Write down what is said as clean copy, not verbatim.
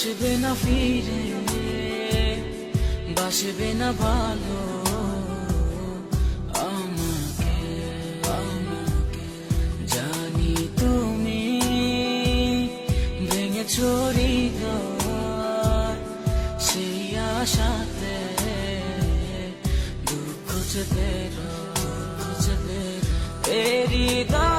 আসবে না ফিরে, বাসবে না ভালো আমাকে। জানি তুমি ভেঙেছো হৃদয়, সেই আশাতে দুঃখ চেপে হৃদয়